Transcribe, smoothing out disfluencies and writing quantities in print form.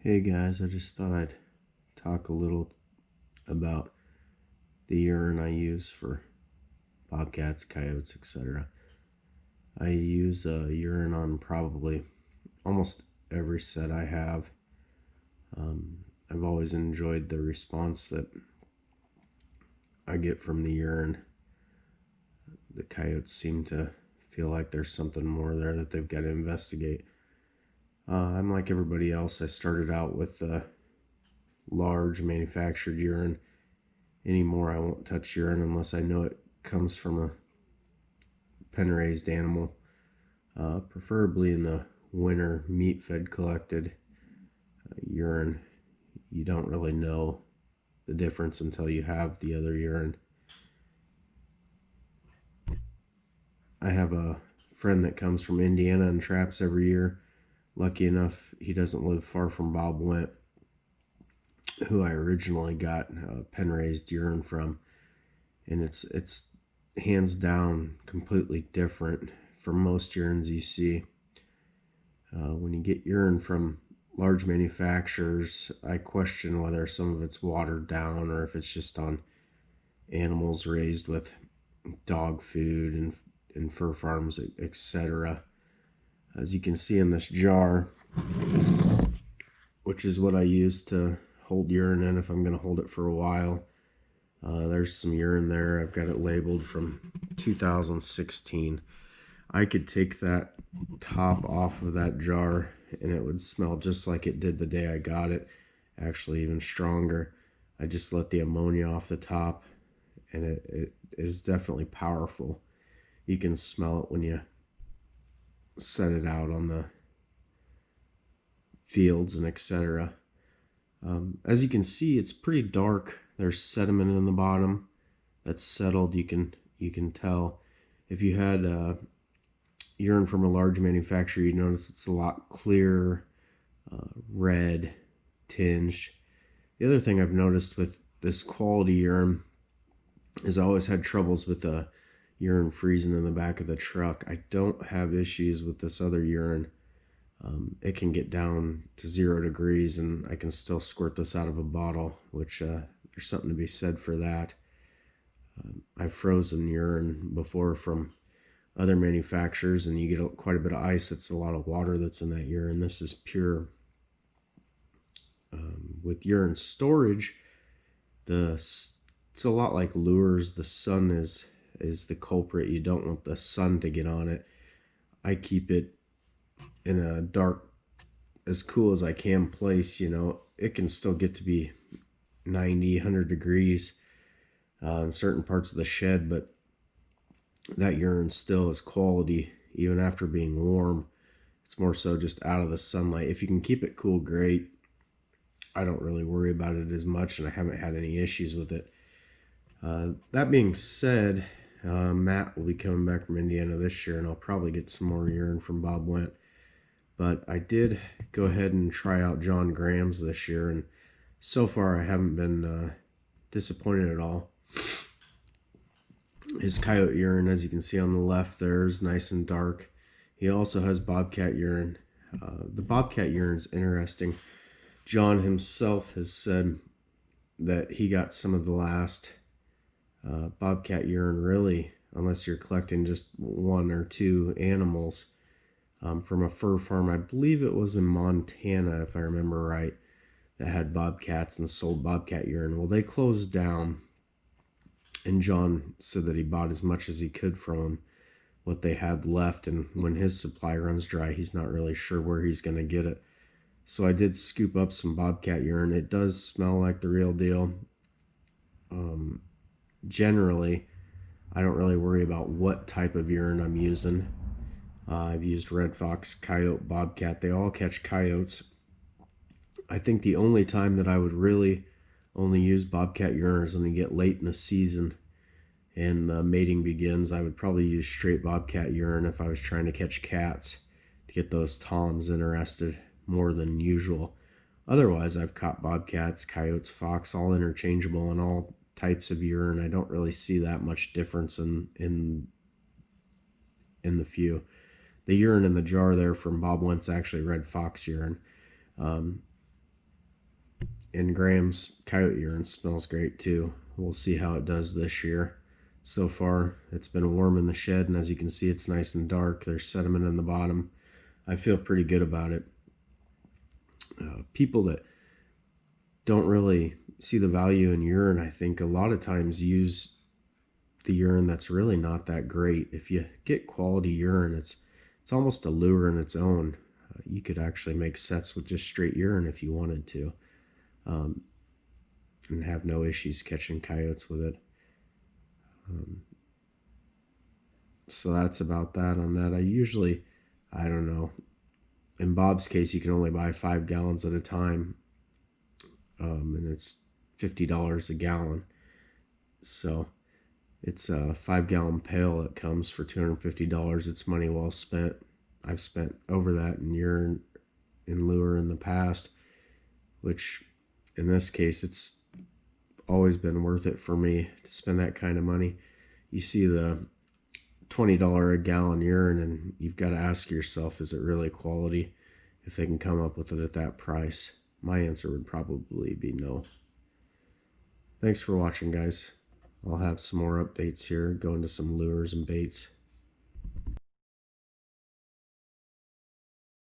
Hey guys, I just thought I'd talk a little about the urine I use for bobcats, coyotes, etc. I use urine on probably almost every set I have. I've always enjoyed the response that I get from the urine. The coyotes seem to feel like there's something more there that they've got to investigate. I'm like everybody else. I started out with large manufactured urine. Anymore, I won't touch urine unless I know it comes from a pen-raised animal, preferably in the winter meat-fed collected urine. You don't really know the difference until you have the other urine. I have a friend that comes from Indiana and traps every year. Lucky enough, he doesn't live far from Bob Went, who I originally got pen-raised urine from, and it's hands down completely different from most urines you see. When you get urine from large manufacturers, I question whether some of it's watered down or if it's just on animals raised with dog food and fur farms, etc. As you can see in this jar, which is what I use to hold urine in if I'm going to hold it for a while, there's some urine there. I've got it labeled from 2016. I could take that top off of that jar and it would smell just like it did the day I got it, actually even stronger. I just let the ammonia off the top and it is definitely powerful. You can smell it when you set it out on the fields and etc. As you can see, it's pretty dark. There's sediment in the bottom that's settled. You can tell. If you had urine from a large manufacturer, you notice it's a lot clearer, red tinged. The other thing I've noticed with this quality urine is I always had troubles with urine freezing in the back of the truck. I don't have issues with this other urine. It can get down to 0 degrees and I can still squirt this out of a bottle, which there's something to be said for that. I've frozen urine before from other manufacturers and you get quite a bit of ice. It's a lot of water that's in that urine. This is pure. With urine storage, it's a lot like lures. The sun is the culprit. You don't want the sun to get on it. I keep it in a dark, as cool as I can place. It can still get to be 90, 100 degrees in certain parts of the shed, but that urine still is quality even after being warm. It's more so just out of the sunlight. If you can keep it cool, great. I don't really worry about it as much, and I haven't had any issues with it. That being said, Matt will be coming back from Indiana this year, and I'll probably get some more urine from Bob Went. But I did go ahead and try out John Graham's this year, and so far I haven't been disappointed at all. His coyote urine, as you can see on the left there, is nice and dark. He also has Bobcat urine. The Bobcat urine is interesting. John himself has said that he got some of the last Bobcat urine, really, unless you're collecting just 1 or 2 animals, from a fur farm. I believe it was in Montana, if I remember right, that had bobcats and sold Bobcat urine. Well, they closed down, and John said that he bought as much as he could from them, what they had left, and when his supply runs dry, he's not really sure where he's going to get it. So I did scoop up some Bobcat urine. It does smell like the real deal. Generally, I don't really worry about what type of urine I'm using. I've used red fox, coyote, bobcat. They all catch coyotes. I think the only time that I would really only use bobcat urine is when you get late in the season and mating begins. I would probably use straight bobcat urine if I was trying to catch cats to get those toms interested more than usual. Otherwise, I've caught bobcats, coyotes, fox, all interchangeable and all types of urine. I don't really see that much difference in the few. The urine in the jar there from Bob Went's actually red fox urine. And Graham's coyote urine smells great too. We'll see how it does this year. So far, it's been warm in the shed, and as you can see, it's nice and dark. There's sediment in the bottom. I feel pretty good about it. People that don't really see the value in urine, I think, a lot of times use the urine that's really not that great. If you get quality urine, it's almost a lure in its own. You could actually make sets with just straight urine if you wanted to, and have no issues catching coyotes with it. So that's about that on that. I don't know, in Bob's case, you can only buy 5 gallons at a time, and it's $50 a gallon. So it's a 5-gallon pail that comes for $250. It's money well spent. I've spent over that in urine and lure in the past, which in this case, it's always been worth it for me to spend that kind of money. You see the $20 a gallon urine, and you've got to ask yourself, is it really quality if they can come up with it at that price? My answer would probably be no. Thanks for watching, guys. I'll have some more updates here, go into some lures and baits.